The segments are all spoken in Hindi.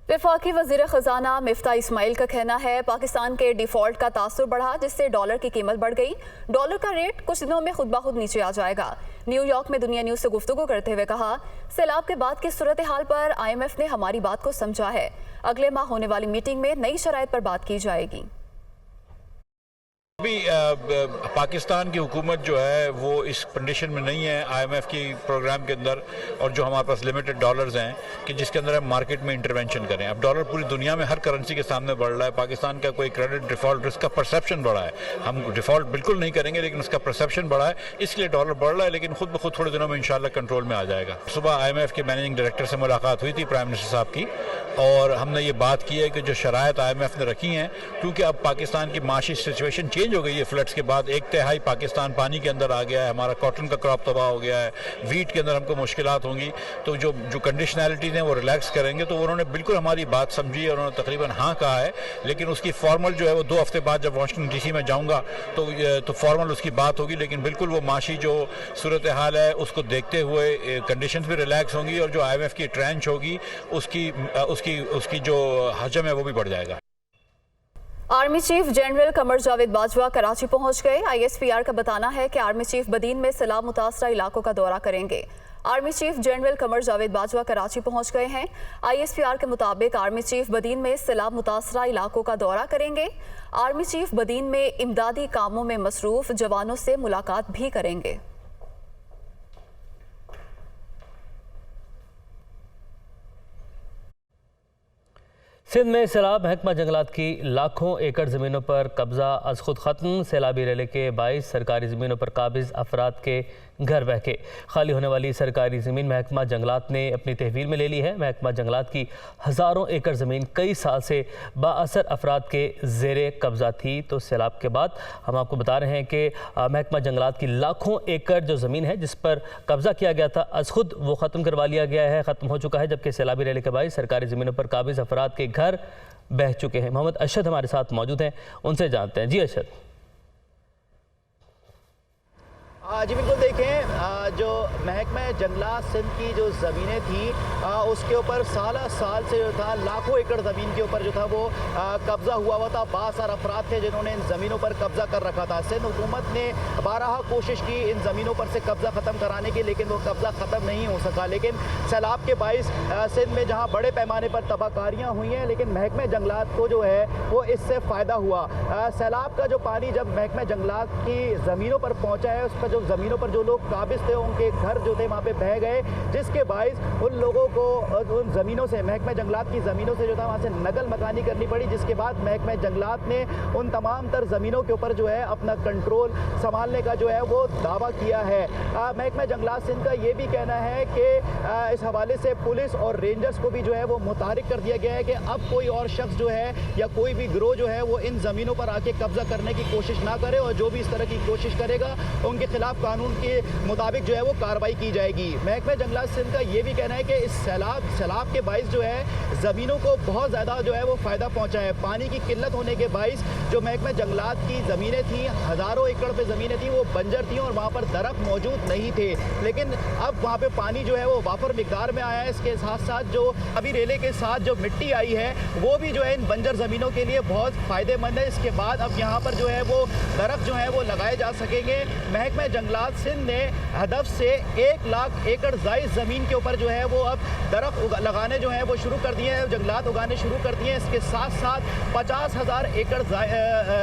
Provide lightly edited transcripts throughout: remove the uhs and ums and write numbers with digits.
वफाकी वज़ीर ख़ज़ाना मिफ्ता इस्माइल का कहना है पाकिस्तान के डिफ़ॉल्ट का तासुर बढ़ा, जिससे डॉलर की कीमत बढ़ गई। डॉलर का रेट कुछ दिनों में खुद ब खुद नीचे आ जाएगा। न्यूयॉर्क में दुनिया न्यूज़ से गुफ्तगू करते हुए कहा, सैलाब के बाद की सूरत हाल पर IMF ने हमारी बात को समझा है। अगले माह होने वाली मीटिंग में नई शराइत पर बात की जाएगी। अभी पाकिस्तान की हुकूमत जो है वो इस कंडीशन में नहीं है IMF की प्रोग्राम के अंदर, और जो हमारे पास लिमिटेड डॉलर्स हैं कि जिसके अंदर हम मार्केट में इंटरवेंशन करें। अब डॉलर पूरी दुनिया में हर करेंसी के सामने बढ़ रहा है। पाकिस्तान का कोई क्रेडिट डिफॉल्ट रिस्क का परसेप्शन बढ़ा है। हम डिफॉल्ट बिल्कुल नहीं करेंगे, लेकिन उसका परसेप्शन बढ़ा है, इसलिए डॉलर बढ़ रहा है, लेकिन खुद ब खुद थोड़े दिनों में इंशाल्लाह कंट्रोल में आ जाएगा। सुबह IMF के मैनेजिंग डायरेक्टर से मुलाकात हुई थी प्राइम मिनिस्टर साहब की, और हमने ये बात की है कि जो शराइत IMF ने रखी हैं, क्योंकि अब पाकिस्तान की माशी सिचुएशन चेंज हो गई है फ्लड्स के बाद, 1/3 पाकिस्तान पानी के अंदर आ गया है, हमारा कॉटन का क्रॉप तबाह हो गया है, वीट के अंदर हमको मुश्किलात होंगी, तो जो कंडीशनैलिटीज़ हैं वो रिलैक्स करेंगे। तो उन्होंने बिल्कुल हमारी बात समझी और उन्होंने तकरीबन हाँ कहा है, लेकिन उसकी फॉर्मल जो है वो 2 हफ्ते बाद जब वाशिंगटन DC में जाऊँगा तो फॉर्मल उसकी बात होगी। लेकिन बिल्कुल वो माशी जो सूरत हाल है उसको देखते हुए कंडीशंस भी रिलैक्स होंगी, और जो IMF की ट्रेंच होगी उसकी जो हजम है वो भी बढ़ जाएगा। Army chief general Qamar Javed Bajwa Karachi पहुंच गए। ISPR का बताना है कि आर्मी चीफ बदीन में सैलाब मुतासरा इलाकों का दौरा करेंगे। Army chief general Qamar Javed Bajwa Karachi पहुंच गए हैं। ISPR के मुताबिक आर्मी चीफ बदीन में सैलाब मुतासरा इलाकों का दौरा करेंगे। आर्मी चीफ बदीन में इमदादी कामों में मसरूफ जवानों से मुलाकात भी करेंगे। सिंध में सैलाब, महकमा जंगलात की लाखों एकड़ ज़मीनों पर कब्ज़ा अज खुद ख़त्म। सैलाबी रैली के बाइस सरकारी ज़मीनों पर काबिज़ अफराद के घर बह के। खाली होने वाली सरकारी ज़मीन महकमा जंगलात ने अपनी तहवील में ले ली है। महकमा जंगलात की हज़ारों एकड़ ज़मीन कई साल से बाअसर अफराद के ज़ेरे कब्ज़ा थी। तो सैलाब के बाद हम आपको बता रहे हैं कि महकमा जंगलात की लाखों एकड़ जो ज़मीन है जिस पर कब्ज़ा किया गया था अज खुद वो ख़त्म करवा लिया गया है, ख़त्म हो चुका है। जबकि सैलाबी रैली के बाइस सरकारी ज़मीनों पर काबिज़ अफराद के घर बह चुके हैं। मोहम्मद अरशद हमारे साथ मौजूद हैं, उनसे जानते हैं। जी अरशद। जी बिल्कुल, देखें जो महकमा जंगलात सिंध की जो ज़मीनें थी उसके ऊपर साल से जो था लाखों एकड़ ज़मीन के ऊपर जो था वो कब्ज़ा हुआ था। बासार अफराद थे जिन्होंने इन ज़मीनों पर कब्ज़ा कर रखा था। सिंध हुकूमत ने बारहा कोशिश की इन ज़मीनों पर से कब्ज़ा ख़त्म कराने की, लेकिन वो कब्ज़ा ख़त्म नहीं हो सका। लेकिन सैलाब के बाइस सिंध में जहाँ बड़े पैमाने पर तबाहकारियाँ हुई हैं, लेकिन महकमा जंगलात को जो है वो इससे फ़ायदा हुआ। सैलाब का जो पानी जब महकमा जंगलात की ज़मीनों पर पहुँचा है, उस पर ज़मीनों पर जो लोग काबिज थे उनके घर जो थे वहाँ पे बह गए, जिसके बाइस उन लोगों को उन ज़मीनों से, महकमा जंगलात की ज़मीनों से जो था वहाँ से नकल मकानी करनी पड़ी। जिसके बाद महकमा जंगलात ने उन तमाम तर ज़मीनों के ऊपर जो है अपना कंट्रोल संभालने का जो है वो दावा किया है। महकमा जंगलात सिंध का ये भी कहना है कि इस हवाले से पुलिस और रेंजर्स को भी जो है वो मुतारिक कर दिया गया है कि अब कोई और शख्स जो है या कोई भी गिरोह जो है वो इन ज़मीनों पर आके कब्जा करने की कोशिश ना करे, और जो भी इस तरह की कोशिश करेगा उनके खिलाफ कानून के मुताबिक जो है वो कार्रवाई की जाएगी। महकमा जंगलात सिंध का ये भी कहना है कि इस सैलाब के बाइस जो है ज़मीनों को बहुत ज़्यादा जो है वो फ़ायदा पहुंचा है। पानी की किल्लत होने के बाइस जो महकमा जंगलात की ज़मीनें थी, हज़ारों एकड़ पे ज़मीनें थी, वो बंजर थी और वहाँ पर दरख्त मौजूद नहीं थे। लेकिन अब वहाँ पे पानी जो है वो वाफर मिकदार में आया है। इसके साथ साथ जो अभी रेले के साथ जो मिट्टी आई है वो भी जो है इन बंजर ज़मीनों के लिए बहुत फ़ायदेमंद है। इसके बाद अब यहाँ पर जो है वो दरख्त जो है वो लगाए जा सकेंगे। महकमा जंगलात सिंध ने हदफ से 1 लाख एकड़ जायद ज़मीन के ऊपर जो है वो अब दरख्त लगाने जो है वो शुरू कर दिए हैं, जंगलात उगाने शुरू कर दिए हैं। इसके साथ साथ 50,000 एकड़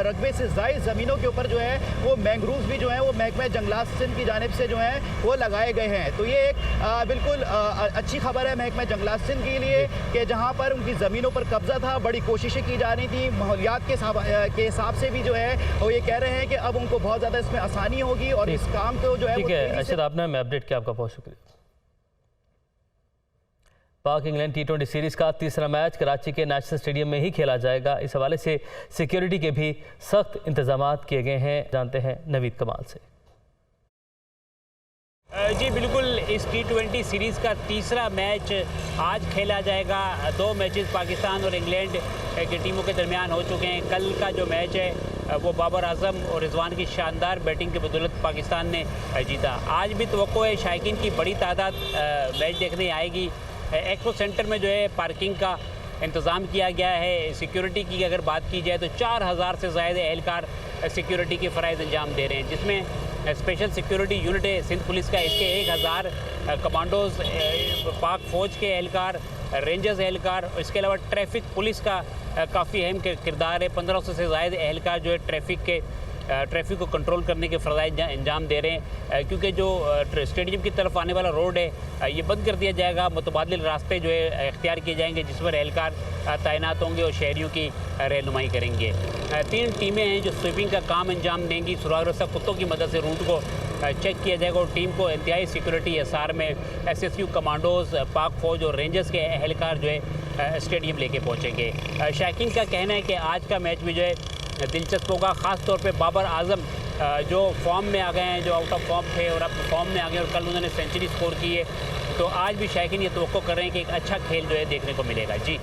रकबे से जायद ज़मीनों के ऊपर जो है वो मैंग्रोव भी जो है वो महकमा जंगलात सिंध की जानिब से जो है वो लगाए गए हैं। तो ये एक बिल्कुल अच्छी खबर है महकमा जंगलात सिंध के लिए कि जहाँ पर उनकी ज़मीनों पर कब्जा था, बड़ी कोशिशें की जा रही थी। माहौलियात के हिसाब से भी जो है वो ये कह रहे हैं कि अब उनको बहुत ज़्यादा इसमें आसानी होगी और इस काम को जो है। ठीक है अरशद, आपने हमें अपडेट किया, आपका बहुत शुक्रिया। पाक इंग्लैंड T20 सीरीज़ का तीसरा मैच कराची के नेशनल स्टेडियम में ही खेला जाएगा। इस हवाले से सिक्योरिटी के भी सख्त इंतजाम किए गए हैं। जानते हैं नवीद कमाल से। जी बिल्कुल, इस T20 सीरीज़ का तीसरा मैच आज खेला जाएगा। 2 मैचेस पाकिस्तान और इंग्लैंड की टीमों के दरमियान हो चुके हैं। कल का जो मैच है वो बाबर आजम और रिजवान की शानदार बैटिंग की बदौलत पाकिस्तान ने जीता। आज भी तवक्को है शायकीन की बड़ी तादाद मैच देखने आएगी। एक्सपो सेंटर में जो है पार्किंग का इंतज़ाम किया गया है। सिक्योरिटी की अगर बात की जाए तो 4000 से ज़्यादा एहलकार सिक्योरिटी के फ़राइज़ अंजाम दे रहे हैं, जिसमें स्पेशल सिक्योरिटी यूनिट है सिंध पुलिस का, इसके 1000 कमांडोज, पाक फ़ौज के एहलकार, रेंजर्स एहलकार, इसके अलावा ट्रैफिक पुलिस का काफ़ी अहम किरदार है। 1500 से ज़्यादा एहलकार जो है ट्रैफिक को कंट्रोल करने के फ़राइज़ अंजाम दे रहे हैं, क्योंकि जो स्टेडियम की तरफ आने वाला रोड है ये बंद कर दिया जाएगा। मुतबादिल रास्ते जो है इख्तियार किए जाएंगे, जिस पर एहलकार तैनात होंगे और शहरियों की रहनुमाई करेंगे। 3 टीमें हैं जो स्वीपिंग का काम अंजाम देंगी। सुरागरस्ता कुत्तों की मदद से रूट को चेक किया जाएगा और टीम को इंतहाई सिक्योरिटी एसआर में SSU कमांडोज, पाक फ़ौज और रेंजर्स के एहलकार जो है स्टेडियम लेके पहुँचेंगे। शायकीन का कहना है कि आज का मैच भी जो है दिलचस्प होगा, ख़ास तौर पे बाबर आजम जो फॉर्म में आ गए हैं, जो आउट ऑफ फॉर्म थे और अब फॉर्म में आ गए और कल उन्होंने सेंचुरी स्कोर की है, तो आज भी शायकीन ये तवक्को कर रहे हैं कि एक अच्छा खेल जो है देखने को मिलेगा। जी।